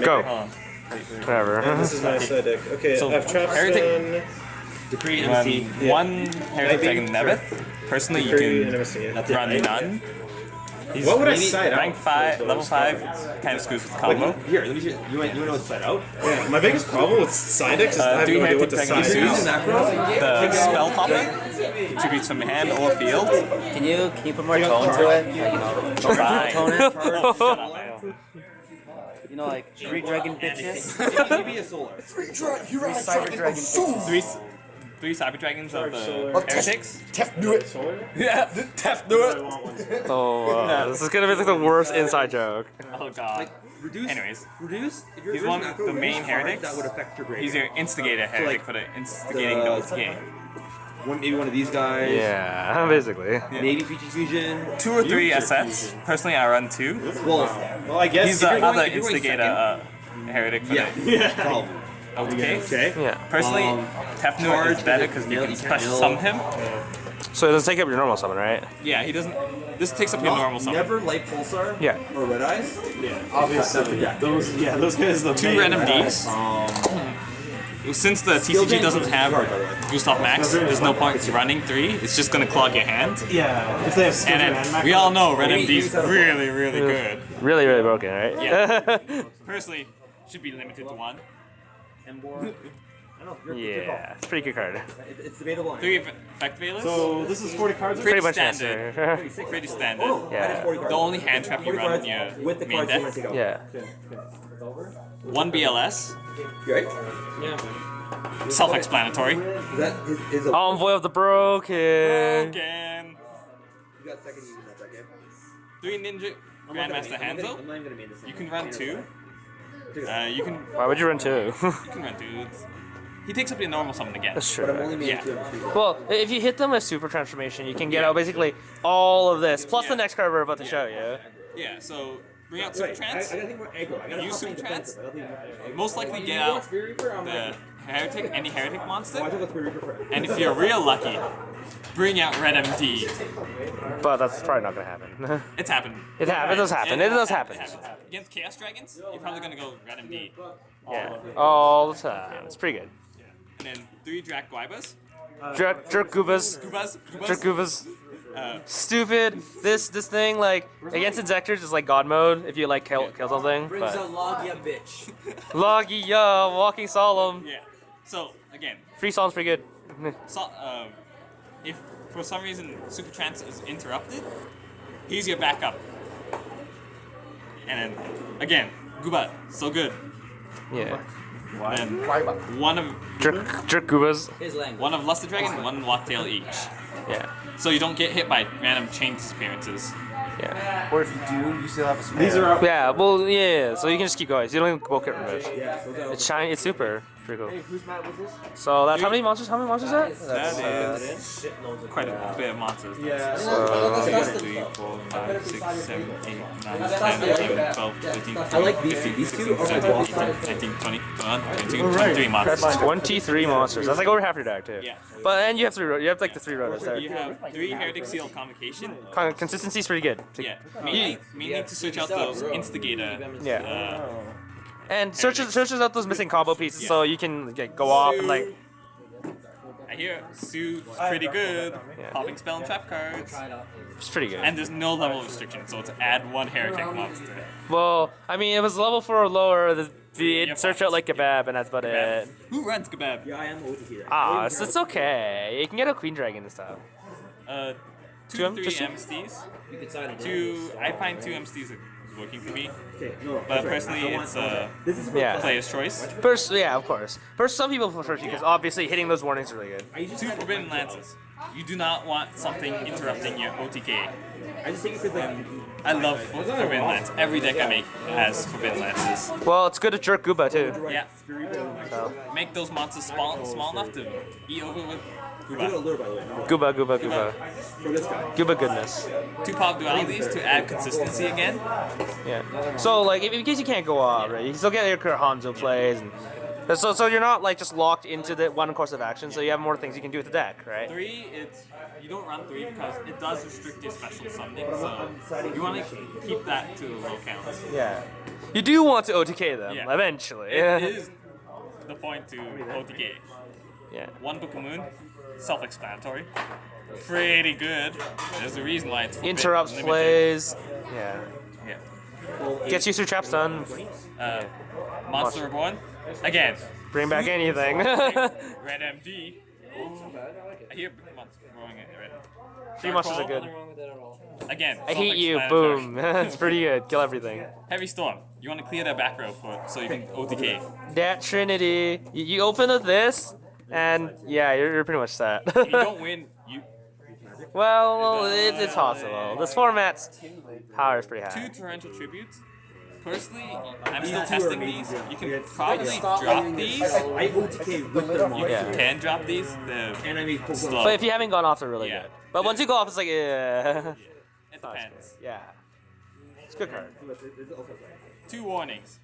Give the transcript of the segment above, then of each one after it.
Go. Whatever. This is my side deck. Okay, So, I have Trapstone. Decree MC. One Heretic Dragon Nebthet. Personally, you can run none. He's What would I really side out? rank 5, level 5, kind of screws with the combo. Here, let me see. You want to know what's side out? Yeah, my biggest problem with side decks is I have 3 no idea what Heretic to Dragon of side. Su. The spell popper contributes from hand or field. Can you put more tone to it? Like, you know, Fine. tone it. Oh, shut up, man. You know, like 3 dragon bitches. Maybe a solar. 3 cyber dragon bitches. Three Cyber Dragons of the Heretics. Tefnuit. Yeah, Tefnuit. Oh, this is gonna be like the worst inside joke. Oh god. Reduce. Anyways, Reduce. If you're he's one of macro, the main reduce cards heretics. that would affect your grade. He's your instigator heretic for the instigating the OTK. Maybe one of these guys. Yeah, basically. Maybe Feature Fusion. 2 or 3 Essets. Personally, I run 2. Well, I guess He's if the you're going- other if you're going instigator heretic for yeah. the Probably. OTK. Okay. Yeah. Personally, Tefnuit is better because you can special summon him. So it doesn't take up your normal summon, right? Yeah, he doesn't. This takes up your normal summon. Never Light Pulsar. Yeah. Or Red Eyes. Yeah, obviously. Those guys. The 2 random Ds. Since the TCG doesn't have Gustav Max, there's no point running 3. It's just gonna clog your hand. Yeah, if they have skill And then we all know Red MD's really, really good. Really, really broken, right? Yeah. Personally, should be limited to 1. Yeah, it's a pretty good card. It's debatable. 3 effect veilers. So this is 40 cards. Pretty much standard. answer. Pretty standard. Yeah. The only hand trap you run in your with the main cards you want to deck. take out. Yeah. 1 BLS. You right? Yeah. Self-explanatory. Is that his Envoy of the Broken. Again. You got second using that game. 3 Ninja Grandmaster Hanzo. I'm not even gonna main this. You can run 2. You can Why would you run 2? run 2. He takes up your normal summon again. That's But I'm true. only main Yeah. 2 of 3. Well, if you hit them with Super Transformation, you can get out basically all of this, plus the next card we're about to show you. Yeah, so bring out Super Trance. I gotta think more aggro. I gotta Use stop playing Super Trance. defensive. I gotta think more aggro. Most likely get out the heretic, any heretic Oh, I monster. took a Spirit Reaper for it. And if you're real lucky, bring out Red MD. But that's probably not gonna happen. It's happened. It does happen. It does happen. Against Chaos Dragons, you're probably gonna go Red MD. Yeah, all the time. It's pretty good. And then 3 Drac Guaibas. Jerk Goobas. Goobas. Jerk Goobas. Uh, Stupid. This thing like against Injectors is like God mode if you like kill something. Brings But a Logia bitch. Loggy, walking solemn. yeah. So again, Free Solemn's pretty good. so, if for some reason Super Trance is interrupted, he's your backup. And then again, Gooba, so good. Yeah. And one of Jerk Goobas. His language. one of Luster Dragon, 1 Wattail each. Yeah. So you don't get hit by random chain disappearances. Yeah. Or if you do, you still have a spare. These are up. Yeah. Well, yeah. So you can just keep going. So you don't even bulk it removed. Yeah, so that It's shiny. It's super. Pretty cool. Whose mat was this? So that's how many monsters? How many monsters are that? That is quite a bit of monsters. Yeah. 2, 3, 4, 5, 6, 7, 8, 9, 10, 11, 12, 13, I like these two. These two are my boss 19, 20, 21, 22, 23 monsters. 23 monsters. That's like over half your deck too. Yeah. But and you have 3. You have like the 3 rotors there. You have 3 Heretic Seal Convocation. Consistency's pretty good. Yeah. Mainly to switch out those instigator. Yeah. And searches out those missing combo pieces so you can like, go off and like. I hear Su's pretty good. Yeah. Popping spell and trap cards. It's pretty good. And there's no level restriction, so it's add 1 Heretic monster. Well, I mean, it was level 4 or lower. It'd search out like Kebab, and that's about it. Who runs Kebab? Yeah, I am OT here. Ah, it's okay. You can get a Queen Dragon and stuff. 2, 3 just two? MSTs. You can sign it. 2, I find 2 MSTs is working for me. Okay, no. But personally, it's This is Yeah. player's choice. First, yeah, of course. First, some people prefer because obviously hitting those warnings is really good. 2 Forbidden Lances. You do not want something interrupting your OTK. I just think it's like. I love Forbidden Lance. Every deck I make has Forbidden Lances. Well, it's good to jerk Gooba too. Yeah. Make those monsters small enough to eat over with Give it a Gooba. lure, by the way. Gooba. For this guy. Gooba goodness. 2 Pot of Dualities to add consistency again. Yeah. So, like, in case you can't go off, right, you can still get your Hanzo plays and So you're not like just locked into the one course of action. So you have more things you can do with the deck, right? 3, you don't run 3 because it does restrict your special summoning, so you want to keep that to low counts. Yeah. You do want to OTK them Yeah. eventually. It is the point to OTK. Yeah. 1 Book of Moon, self-explanatory. Pretty good. There's a reason why it's forbidden, Interrupts limited. plays. Yeah. Yeah. Gets you through traps done. Monster Reborn. Again. Bring back anything. Red MD. I hear Monster growing it red. 3 monsters are good. Again. I hate you. self-explanatory. Boom. It's pretty good. Kill everything. Heavy Storm. You want to clear that back row so you can OTK. That Trinity. You open up this, and yeah, you're pretty much set. If you don't win, you Well, it's possible. This format's power is pretty 2 high. Torrential Tributes. Personally, I'm still testing these. You can probably drop these. I OTK with them on. You Yeah. can drop these. And I make full Slow. But if you haven't gone off, they're really Yeah. good. But once you go off, it's like, yeah. It depends. Yeah. It's a good card. 2 warnings.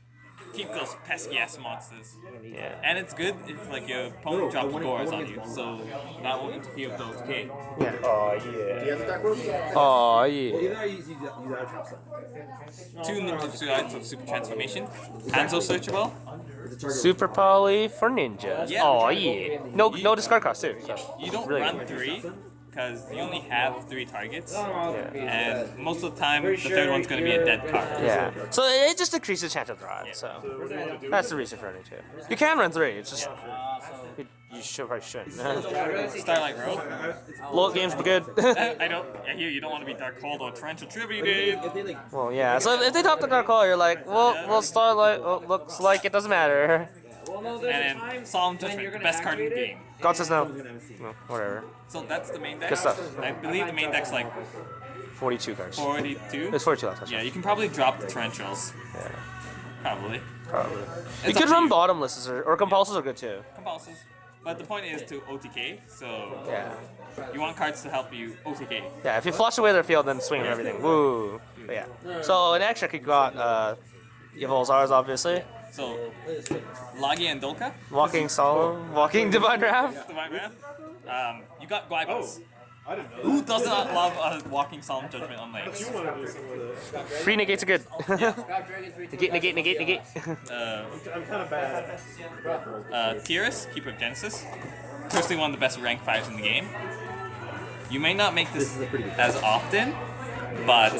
Keep those pesky ass monsters. Yeah. And it's good if like your opponent drops gores on you, so that won't interfere with those K. Yeah. Oh, yeah. Do you have the deck rules? Oh, yeah. Either I use that trap set. 2 Ninjitsu items of Super Transformation. Hanzo searchable. Super Poly for ninjas. Yeah. Oh, yeah. No discard cost, too. So. You don't Really run good. 3 because you only have 3 targets, Yeah. and most of the time the third one's going to be a dead card. Yeah. So it just decreases chance of drive. So that's the reason for running 2. You can run 3. It's just you should probably shouldn't. Starlight Road. Low games be good. I hear you don't want to be Dark Cold or Torrential Tribute. Well, yeah. So if they top the dark hole, you're like, well, Starlight looks like it doesn't matter. And then Solemn Judgment, the best card in the game. God says no. No, whatever. So that's the main deck. Good stuff. I believe the main deck's like 42 cards. 42. There's 42 left. Yeah, you can probably drop the Torrentials. Yeah. Probably. Probably. You It's could up to run you. bottomlesses or compulsors are good too. Compulses. But the point is to OTK, so Yeah. you want cards to help you OTK. Yeah. If you flush away their field, then swing and everything. Woo. But yeah. So in extra, you got Evil Zars, obviously. So, Lagi and Dolka, Walking Solemn, Walking Divine Wrath. the right man. You got Guaibas. I didn't know. Who does not love a walking Solemn Judgment on legs? You want to do something with this? Free negates are good. negate. I'm kind of bad. Tiras, Keeper of Genesis. Personally one of the best rank 5s in the game. You may not make this as often, but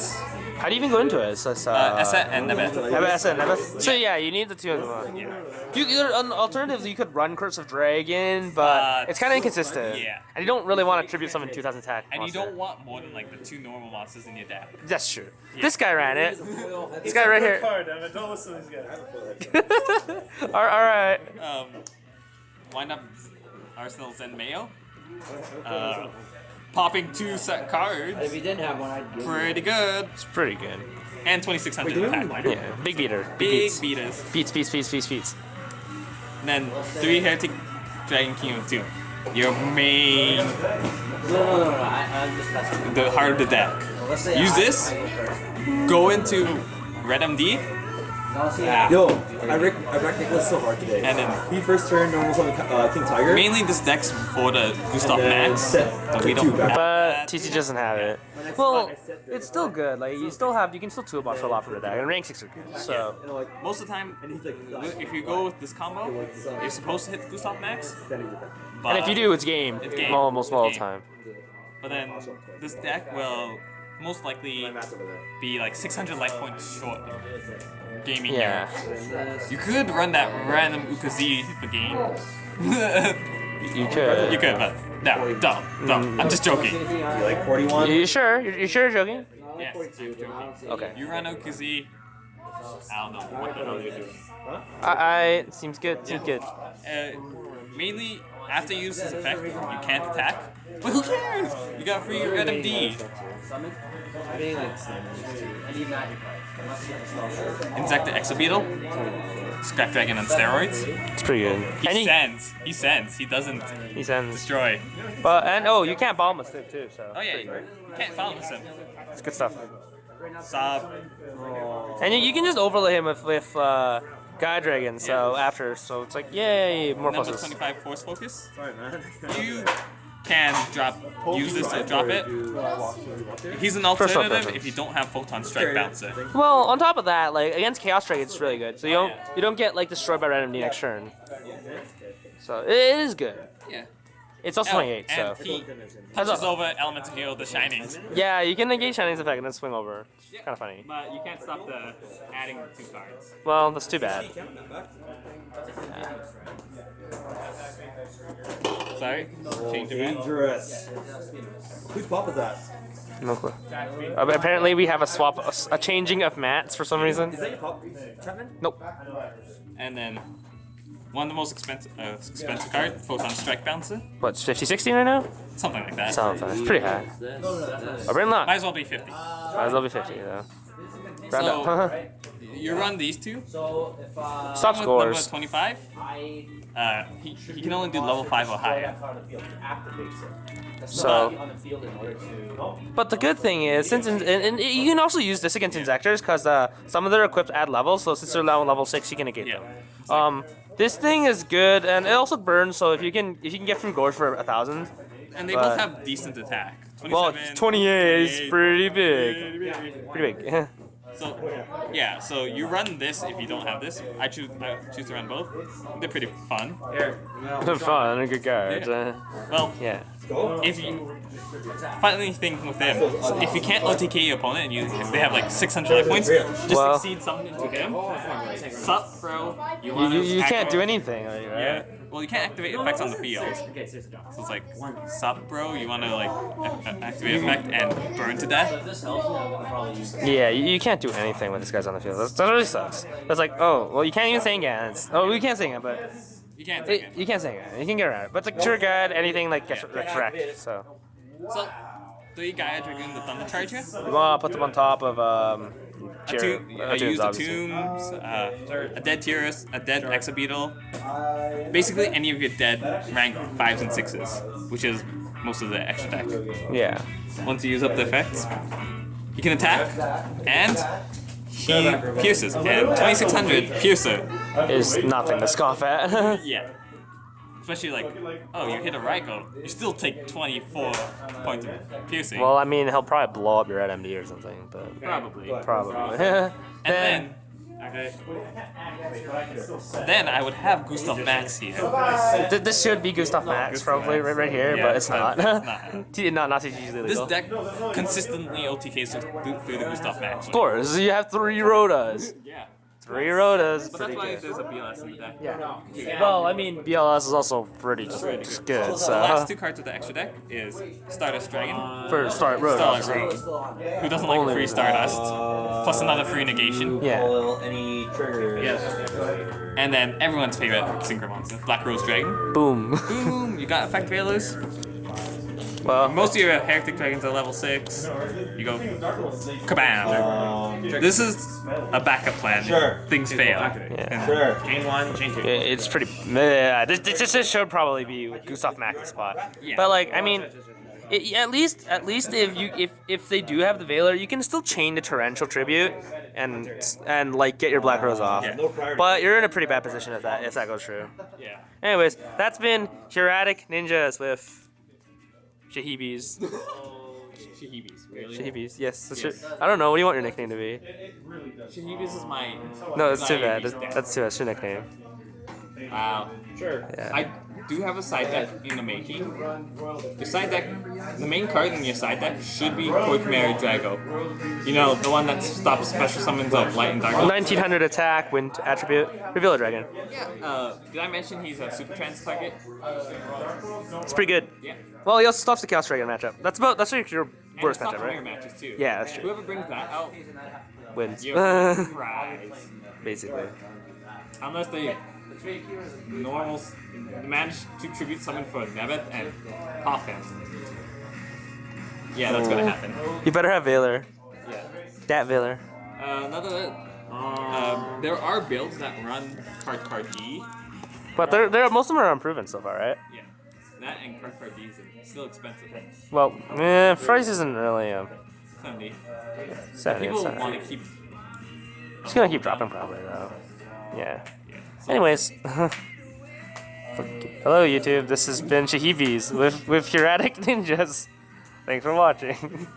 How do you even go into it? It's Eset and Nebthet. Nebthet. So yeah, you need the 2 of them. Alternatively, you could run Curse of Dragon, but it's kind of inconsistent. Yeah. And you don't really want to tribute summon 2,000 attack. And you monster. don't want more than like the 2 normal monsters in your deck. That's true. This guy ran it. This guy right here. Card, damn it. Don't listen to these guys. All right. Wind up Arsenal Zen Mayo. Popping 2 set cards. If you didn't have one, I'd give Pretty good. It's pretty good. And 2,600 attack. Yeah, big beater. Big beats. beaters. Beats. And then 3 Hieratic Dragon King of Su. Your main, No. I'm just messing. the heart of the deck. Let's say Use this. Go into Red MD. Yo, I wrecked Nicholas so hard today. And then He first turned normal summon King Tiger. mainly this deck's for the Gustav And then Max. set But we two don't back. have But that. TC doesn't have it. Well, it's still good. Like you can still toolbox a lot from the deck, and rank 6 are good. So And like, Most of the time, and he's like, if you go with this combo, you're supposed to hit the Gustav Max. But, and if you do, it's game. It's game. Almost all the It's time. But then this deck will most likely be like 600 life points short of gaming Yeah. here. You could run that random Ukazi for game. You could. You could, but no, don't. I'm just joking. you like 41? You sure? You sure you're joking? Yes, I'm joking. Okay. You run Ukazi. I don't know what the hell you're doing. I seems good. Seems good. Mainly, after you use this effect, you can't attack. But who cares? You got free Red MD. Insect the Exobeetle. Scrap Dragon on steroids. It's pretty good. He sends. He sends. He doesn't He sends. destroy. But you can't bomb a stick too. So. Oh yeah, you can't follow him. It's good stuff. Sob. And you can just overlay him with Dragon. So after, so it's like yay, more Number pluses. 25 Force Focus. Sorry, man. You can use this to drop it. He's an First off, alternative first. if you don't have Photon Strike Bouncer. Well, on top of that, like against Chaos Dragon, it's really good. So you don't get like destroyed by randomity next turn. So it is good. Yeah. It's also 28. So And he punches over Elemental Hero, the Shining. yeah, you can negate Shining's effect and then swing over. It's kind of funny. But you can't stop the adding 2 cards. Well, that's too bad. Sorry? Change of it. Dangerous. Whose pop is that? No clue. But apparently we have a swap, a changing of mats for some reason. Is that your pop, Chapman? Nope. And then one of the most expensive card, Photon Strike Bouncer. What's 50, 60 right now? Something like that. Something. It's pretty high. Oh, bring luck. Might as well be 50. Might as well be 50 though. Round So, up. you run these two. So if Stop One with scores. Number 25. I He can only do level 5 or higher. card on the field, it activates it. That's So- not on the field in order to. But the good thing is, since and you can also use this against Insectors because some of their equipped add levels. So since they're level 6, you can negate Yeah. them. This thing is good, and it also burns. So if you can get from Gorge for 1,000, And they But- both have decent attack. 27, well, 28 is 28, pretty big. Pretty big. So, yeah, so you run this if you don't have this. I choose to run both. They're pretty fun. Fun and good cards. Well, Yeah. if you funny thing with them, so if you can't OTK your opponent and if they have like 600 life points, just Well- succeed something to him. Sup, bro? You You can't do anything, like, right? Yeah. Well, you can't activate effects on the field. Okay, seriously, John. So it's like, sup, bro? You want to like activate effect and burn to death? If this helps me, I'll probably use it. Yeah, you can't do anything when this guy's on the field. That really sucks. It's like, oh, well, you can't even say again. Oh, we can't sing it, but You can't take it. you can't sing it. You can get around it. But it's like Tour Guide, anything like gets wrecked. So So, 3 Gaia-Dragoon, the Thunder Charger. you want to put them on top of Use the obviously. tombs, a dead Tyrus, a dead Exabeetle, basically any of your dead rank 5s and 6s, which is most of the extra deck. Yeah. Once you use up the effects, he can attack, and he pierces, and 2600 piercer. Is nothing to scoff at. Yeah. Especially like, oh, you hit a Raikou, you still take 24 points of piercing. Well, I mean, he'll probably blow up your red MD or something, but Probably. probably. And then I would have Gustav Max here. This should be Gustav Max probably right here, but it's not. It's not. Not TCG This legal. deck consistently OTKs through the Gustav Max. Of course, you have 3 Rotas. Yeah. 3 Rotas. But Pretty that's why good. there's a BLS in the deck. Yeah. Well, I mean, BLS is also pretty just good. So the So last 2 cards of the extra deck is Stardust Dragon, for Starlight Road. Starlight obviously. Road. Who doesn't like free Stardust? Plus another free negation. Yeah. Any triggers? And then everyone's favorite Synchro Monster, Black Rose Dragon. Boom. Boom! You got Effect Veilers. Well, Most of your Heretic Dragons are level 6. You go kabam! This is a backup plan. Sure. Things fail. yeah. Sure. Chain 1, chain 2. It's pretty. Yeah, this should probably be Gustav Max's spot. Yeah. But like, I mean, at least if they do have the Veiler, you can still chain the Torrential Tribute and like get your Black Rose off. Yeah. But you're in a pretty bad position if that goes true. Yeah. Anyways, that's been Hieratic Ninjas with Shahibis. Shahibis, really? Shahibis, yes. That's your, I don't know. What do you want your nickname to be? Shahibis is my. No, that's too bad. Diabetes deck. That's too bad. It's your nickname. Wow. Sure. Yeah. I do have a side deck in the making. Your side deck, the main card in your side deck should be Mary Drago. You know, the one that stops special summons of Light and Dark. 1900 attack, wind attribute, Revealer Dragon. Yeah. Did I mention he's a super trans target? It's pretty good. Yeah. Well, he also stops the Chaos Dragon matchup. That's your And worst it stops matchup, mirror right? matches too. Yeah, that's true. Whoever brings that out, Wins. you're a prize. Basically. Unless they manage to tribute summon for Nebthet and pop him. Yeah, that's gonna happen. You better have Veiler. Yeah. Dat Veiler. There are builds that run card E. But most of them are unproven so far, right? Yeah. That and card D is still expensive. Well, price isn't really 70. 70. People It's want to keep. gonna keep dropping probably though. Yeah. Anyways. Hello YouTube, this has been Shahibis with Hieratic Ninjas. Thanks for watching.